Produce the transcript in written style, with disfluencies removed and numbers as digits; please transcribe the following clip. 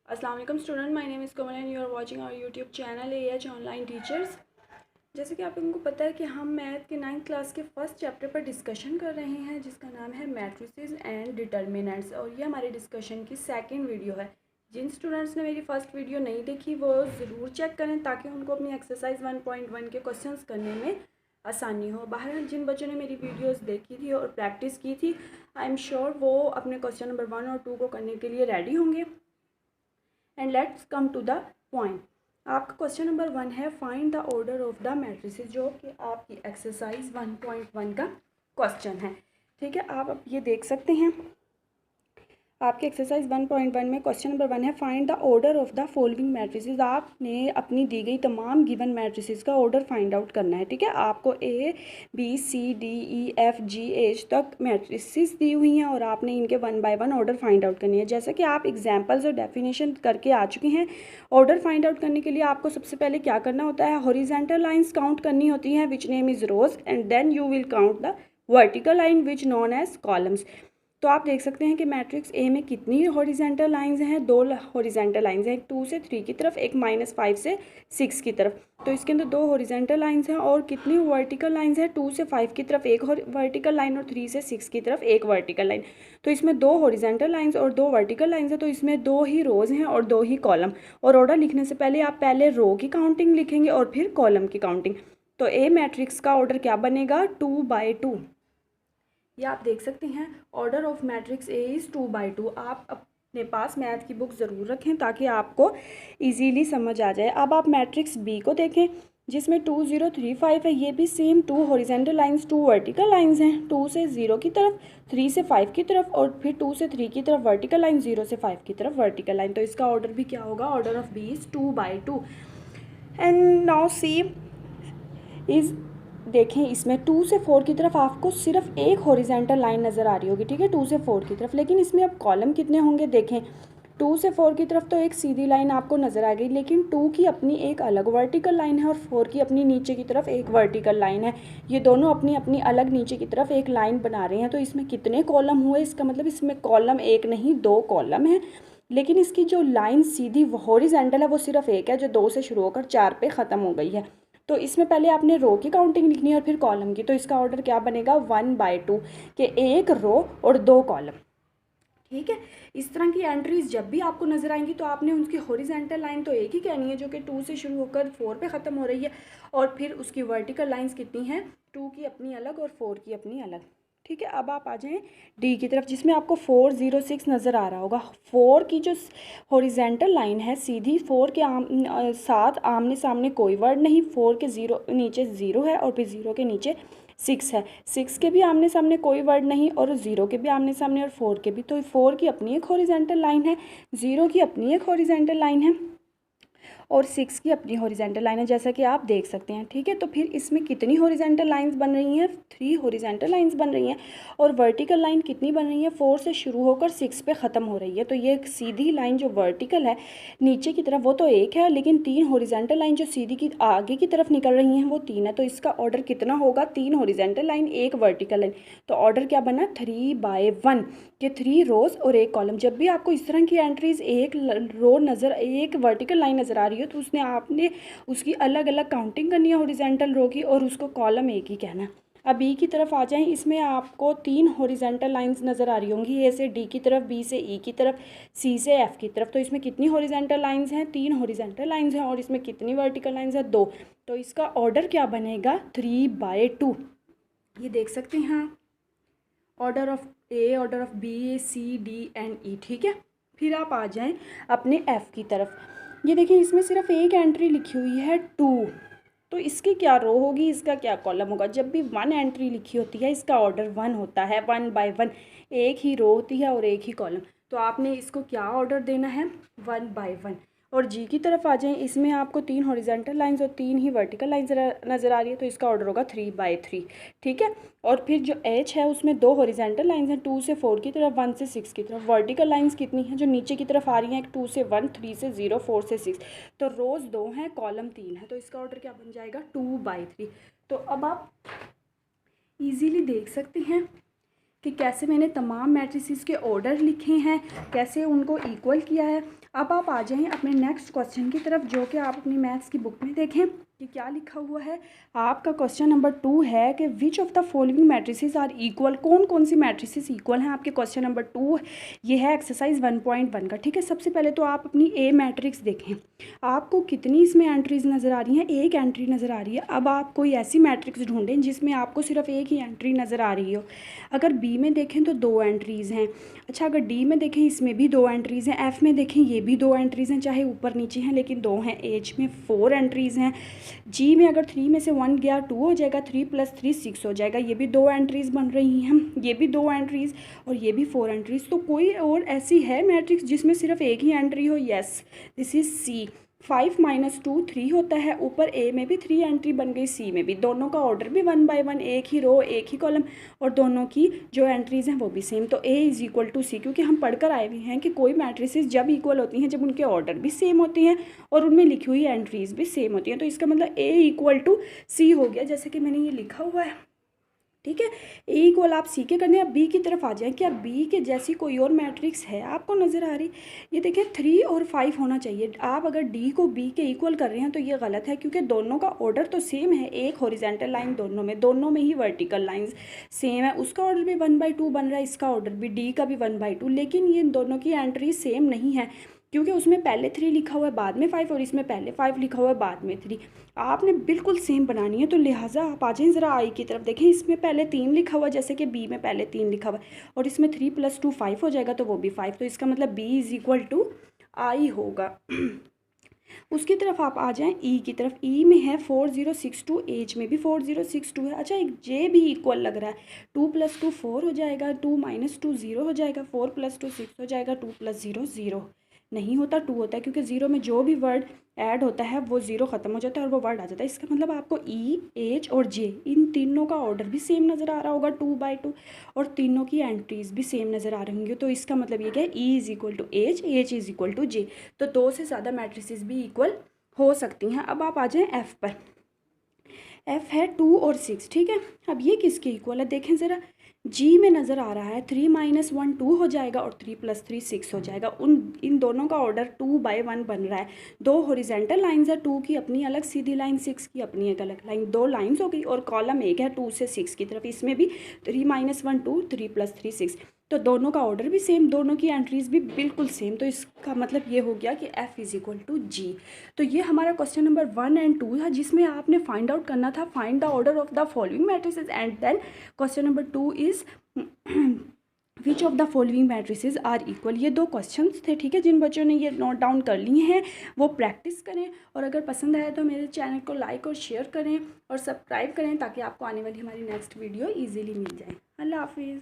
अस्सलाम वालेकुम student, my name is Komal and you are watching our YouTube channel AH online teachers. जैसे कि आप लोगों को पता है कि हम मैथ के 9th क्लास के फर्स्ट चैप्टर पर डिस्कशन कर रहे हैं जिसका नाम है मैट्रिसेस एंड डिटर्मिनेंट्स, और ये हमारे डिस्कशन की सेकंड वीडियो है। जिन स्टूडेंट्स ने मेरी फर्स्ट वीडियो नहीं देखी वो ज़रूर चेक करें ताकि उनको अपनी एक्सरसाइज 1.1 के क्वेश्चंस करने में आसानी हो। बाहर जिन बच्चों ने मेरी वीडियोस देखी थी और प्रैक्टिस की थी, आई एम श्योर वो अपने क्वेश्चन नंबर 1 और 2 को करने के लिए रेडी होंगे। And let's come to the point. आपका क्वेश्चन नंबर 1 है find the order of the matrices, जो कि आपकी एक्सरसाइज 1.1 का क्वेश्चन है। ठीक है, आप अब ये देख सकते हैं आपके एक्सरसाइज 1.1 में क्वेश्चन नंबर 1 है find the order of the following matrices. आपने अपनी दी गई तमाम गिवन मैट्रिसेस का ऑर्डर फाइंड आउट करना है। ठीक है, आपको ABCDEFGH तक मैट्रिसेस दी हुई हैं और आपने इनके 1 बाय 1 ऑर्डर फाइंड आउट करनी है। जैसा कि आप एग्जाम्पल्स और डेफिनेशन करके आ चुके हैं, ऑर्डर फाइंड आउट करने के लिए आपको सबसे पहले क्या करना होता है, हॉरिजेंटल लाइन्स काउंट करनी होती हैं which name is rows, and then you will count the vertical line which known as columns. तो आप देख सकते हैं कि मैट्रिक्स ए में कितनी हॉरिजेंटल लाइंस हैं, 2 हॉरिजेंटल लाइंस हैं, एक 2 से 3 की तरफ, एक -5 से 6 की तरफ। तो इसके अंदर 2 हॉरिजेंटल लाइंस हैं और कितनी वर्टिकल लाइंस हैं, 2 से 5 की तरफ एक वर्टिकल लाइन और 3 से 6 की तरफ एक वर्टिकल लाइन। तो इसमें 2 हॉरिजेंटल लाइंस और 2 वर्टिकल लाइंस हैं, तो इसमें 2 ही रोज हैं और 2 ही कॉलम। और ऑर्डर लिखने से पहले आप पहले रो की काउंटिंग लिखेंगे और फिर कॉलम की काउंटिंग। तो ए मैट्रिक्स का ऑर्डर क्या बनेगा, 2 बाय 2। ये आप देख सकते हैं order of matrix A is 2 by 2। आप अपने पास मैथ की बुक ज़रूर रखें ताकि आपको इजीली समझ आ जाए। अब आप मैट्रिक्स बी को देखें जिसमें 2 0 3 5 है। ये भी same 2 horizontal lines 2 vertical lines हैं, 2 से 0 की तरफ, 3 से 5 की तरफ और फिर 2 से 3 की तरफ वर्टिकल लाइन, 0 से 5 की तरफ वर्टिकल लाइन। तो इसका ऑर्डर भी क्या होगा, order of B is 2 by 2। And now C is, देखें इसमें 2 से 4 की तरफ आपको सिर्फ एक हॉरिजेंटल लाइन नज़र आ रही होगी। ठीक है, 2 से 4 की तरफ, लेकिन इसमें अब कॉलम कितने होंगे, देखें 2 से 4 की तरफ तो एक सीधी लाइन आपको नज़र आ गई, लेकिन 2 की अपनी एक अलग वर्टिकल लाइन है और 4 की अपनी नीचे की तरफ एक वर्टिकल लाइन है। ये दोनों अपनी अपनी अलग नीचे की तरफ एक लाइन बना रहे हैं। तो इसमें कितने कॉलम हुए, इसका मतलब इसमें कॉलम एक नहीं 2 कॉलम है, लेकिन इसकी जो लाइन सीधी हॉरिजेंटल है वो सिर्फ एक है जो 2 से शुरू होकर 4 पे ख़त्म हो गई है। तो इसमें पहले आपने रो की काउंटिंग लिखनी है और फिर कॉलम की। तो इसका ऑर्डर क्या बनेगा, 1 बाय 2 के एक रो और 2 कॉलम। ठीक है, इस तरह की एंट्रीज जब भी आपको नजर आएंगी तो आपने उसकी हॉरिजेंटल लाइन तो एक ही कहनी है जो कि 2 से शुरू होकर 4 पे ख़त्म हो रही है, और फिर उसकी वर्टिकल लाइंस कितनी हैं, 2 की अपनी अलग और 4 की अपनी अलग। ठीक है, अब आप आ जाएं डी की तरफ जिसमें आपको 4 0 6 नज़र आ रहा होगा। 4 की जो हॉरिजेंटल लाइन है सीधी, 4 के साथ आमने सामने कोई वर्ड नहीं, 4 के 0 नीचे 0 है और फिर 0 के नीचे 6 है, 6 के भी आमने सामने कोई वर्ड नहीं और 0 के भी आमने सामने और 4 के भी। तो 4 की अपनी एक हॉरिजेंटल लाइन है, 0 की अपनी एक हॉरिजेंटल लाइन है और 6 की अपनी हॉरिजेंटल लाइन है, जैसा कि आप देख सकते हैं। ठीक है, तो फिर इसमें कितनी हॉरिजेंटल लाइंस बन रही हैं, 3 हॉरिजेंटल लाइंस बन रही हैं और वर्टिकल लाइन कितनी बन रही है, 4 से शुरू होकर 6 पे ख़त्म हो रही है। तो ये एक सीधी लाइन जो वर्टिकल है नीचे की तरफ वो तो एक है, लेकिन 3 हॉरिजेंटल लाइन जो सीधी की आगे की तरफ निकल रही हैं वो 3 है। तो इसका ऑर्डर कितना होगा, 3 हॉरिजेंटल लाइन एक वर्टिकल लाइन। तो ऑर्डर क्या बना, 3 बाय 1 के 3 रोज और एक कॉलम। जब भी आपको इस तरह की एंट्रीज एक रो नज़र, एक वर्टिकल लाइन नज़र आ रही हो तो उसने आपने उसकी अलग अलग काउंटिंग करनी है हॉरिजेंटल रो की और उसको कॉलम एक ही कहना है। अब बी की तरफ आ जाएं, इसमें आपको 3 हॉरिजेंटल लाइंस नज़र आ रही होंगी, ए से डी की तरफ, बी से ई की तरफ, सी से एफ की तरफ। तो इसमें कितनी हॉरिजेंटल लाइंस हैं, 3 हॉरिजेंटल लाइंस हैं और इसमें कितनी वर्टिकल लाइंस हैं, 2। तो इसका ऑर्डर क्या बनेगा, 3 बाय 2। ये देख सकते हैं आप, order of A, order of B, C, D and E. ठीक है, फिर आप आ जाएं अपने एफ़ की तरफ। ये देखिए इसमें सिर्फ एक एंट्री लिखी हुई है 2, तो इसकी क्या रो होगी, इसका क्या कॉलम होगा। जब भी 1 एंट्री लिखी होती है इसका ऑर्डर 1 होता है, 1 बाय 1, एक ही रो होती है और एक ही कॉलम। तो आपने इसको क्या ऑर्डर देना है, 1 बाय 1। और जी की तरफ आ जाएं, इसमें आपको 3 हॉरिजेंटल लाइंस और 3 ही वर्टिकल लाइंस नज़र आ रही है, तो इसका ऑर्डर होगा 3 बाय 3। ठीक है, और फिर जो एच है उसमें 2 हॉरिजेंटल लाइंस हैं, 2 से 4 की तरफ, 1 से 6 की तरफ। वर्टिकल लाइंस कितनी हैं जो नीचे की तरफ आ रही हैं, 2 से 1, 3 से 0, 4 से 6। तो रोज़ 2 हैं, कॉलम 3 है, तो इसका ऑर्डर क्या बन जाएगा, 2 बाय 3। तो अब आप इजीली देख सकते हैं कि कैसे मैंने तमाम मैट्रिसेस के ऑर्डर लिखे हैं, कैसे उनको इक्वल किया है। अब आप आ जाएं अपने नेक्स्ट क्वेश्चन की तरफ, जो कि आप अपनी मैथ्स की बुक में देखें कि क्या लिखा हुआ है। आपका क्वेश्चन नंबर 2 है कि which of the following matrices are equal, कौन कौन सी मैट्रिसेस इक्वल हैं। आपके क्वेश्चन नंबर 2 ये है एक्सरसाइज 1.1 का। ठीक है, सबसे पहले तो आप अपनी ए मैट्रिक्स देखें, आपको कितनी इसमें एंट्रीज नज़र आ रही हैं, एक एंट्री नज़र आ रही है। अब आप कोई ऐसी मैट्रिक्स ढूंढें जिसमें आपको सिर्फ एक ही एंट्री नज़र आ रही हो। अगर बी में देखें तो 2 एंट्रीज़ हैं। अच्छा, अगर डी में देखें इसमें भी 2 एंट्रीज़ हैं। एफ़ में देखें ये भी 2 एंट्रीज़ हैं, चाहे ऊपर नीचे हैं लेकिन 2 हैं। एच में 4 एंट्रीज़ हैं। जी में अगर 3 में से 1 गया 2 हो जाएगा, 3 + 3 6 हो जाएगा, ये भी 2 एंट्रीज़ बन रही हैं। ये भी 2 एंट्रीज़ और ये भी 4 एंट्रीज़। तो कोई और ऐसी है मैट्रिक्स जिसमें सिर्फ एक ही एंट्री हो? Yes, this is C. 5 - 2 3 होता है। ऊपर ए में भी 3 एंट्री बन गई, सी में भी। दोनों का ऑर्डर भी 1 by 1, एक ही रो एक ही कॉलम, और दोनों की जो एंट्रीज़ हैं वो भी सेम। तो ए इज़ इक्वल टू सी, क्योंकि हम पढ़कर आए हुए हैं कि कोई मैट्रिसेस जब इक्वल होती हैं जब उनके ऑर्डर भी सेम होते हैं और उनमें लिखी हुई एंट्रीज़ भी सेम होती हैं। तो इसका मतलब ए इक्वल टू सी हो गया, जैसे कि मैंने ये लिखा हुआ है। ठीक है, ए इक्वल आप सी के करने, अब बी की तरफ आ जाएं। क्या बी के जैसी कोई और मैट्रिक्स है आपको नज़र आ रही? ये देखिए 3 और 5 होना चाहिए। आप अगर डी को बी के इक्वल कर रहे हैं तो ये गलत है, क्योंकि दोनों का ऑर्डर तो सेम है। एक हॉरिजेंटल लाइन दोनों में ही वर्टिकल लाइंस सेम है। उसका ऑर्डर भी 1/2 बन रहा है, इसका ऑर्डर भी, डी का भी 1/2, लेकिन ये दोनों की एंट्री सेम नहीं है, क्योंकि उसमें पहले 3 लिखा हुआ है बाद में 5, और इसमें पहले 5 लिखा हुआ है बाद में 3। आपने बिल्कुल सेम बनानी है, तो लिहाजा आप आ जाएं ज़रा आई की तरफ। देखें इसमें पहले 3 लिखा हुआ है, जैसे कि बी में पहले 3 लिखा हुआ है, और इसमें 3 + 2 5 हो जाएगा, तो वो भी 5। तो इसका मतलब बी इज़ इक्वल टू आई होगा। उसकी तरफ आप आ जाएं ई की तरफ। ई में है 4062, एच में भी 4062 है। अच्छा, एक जे भी इक्वल लग रहा है। 2 + 2 4 हो जाएगा, 2 - 2 0 हो जाएगा, 4 + 2 6 हो जाएगा, 2 + 0 0 नहीं होता, 2 होता है, क्योंकि 0 में जो भी वर्ड ऐड होता है वो 0 ख़त्म हो जाता है और वो वर्ड आ जाता है। इसका मतलब आपको ई, एच और जे, इन तीनों का ऑर्डर भी सेम नज़र आ रहा होगा 2/2, और तीनों की एंट्रीज़ भी सेम नज़र आ रही होंगी। तो इसका मतलब ये क्या है, E is equal to H, H is equal to J. तो 2 से ज़्यादा मैट्रिसेस भी इक्वल हो सकती हैं। अब आप आ जाएं एफ़ पर। एफ़ है 2 और 6। ठीक है, अब ये किसके इक्वल है देखें ज़रा। जी में नज़र आ रहा है 3 - 1 2 हो जाएगा, और 3 + 3 6 हो जाएगा। इन दोनों का ऑर्डर 2/1 बन रहा है। 2 हॉरिजेंटल लाइंस है, 2 की अपनी अलग सीधी लाइन, 6 की अपनी एक अलग लाइन, 2 लाइंस हो गई, और कॉलम एक है 2 से 6 की तरफ। इसमें भी 3 - 1 2, 3 + 3 6, तो दोनों का ऑर्डर भी सेम, दोनों की एंट्रीज भी बिल्कुल सेम। तो इसका मतलब ये हो गया कि एफ़ इज़ इक्वल टू जी। तो ये हमारा क्वेश्चन नंबर 1 और 2 था, जिसमें आपने फाइंड आउट करना था find the order of the following matrices, and then question number 2 is which of the following matrices are equal. ये 2 क्वेश्चंस थे। ठीक है, जिन बच्चों ने ये नोट डाउन कर लिए हैं वो प्रैक्टिस करें, और अगर पसंद आए तो मेरे चैनल को लाइक और शेयर करें और सब्सक्राइब करें, ताकि आपको आने वाली हमारी नेक्स्ट वीडियो ईजिली मिल जाए। अल्लाह हाफिज़।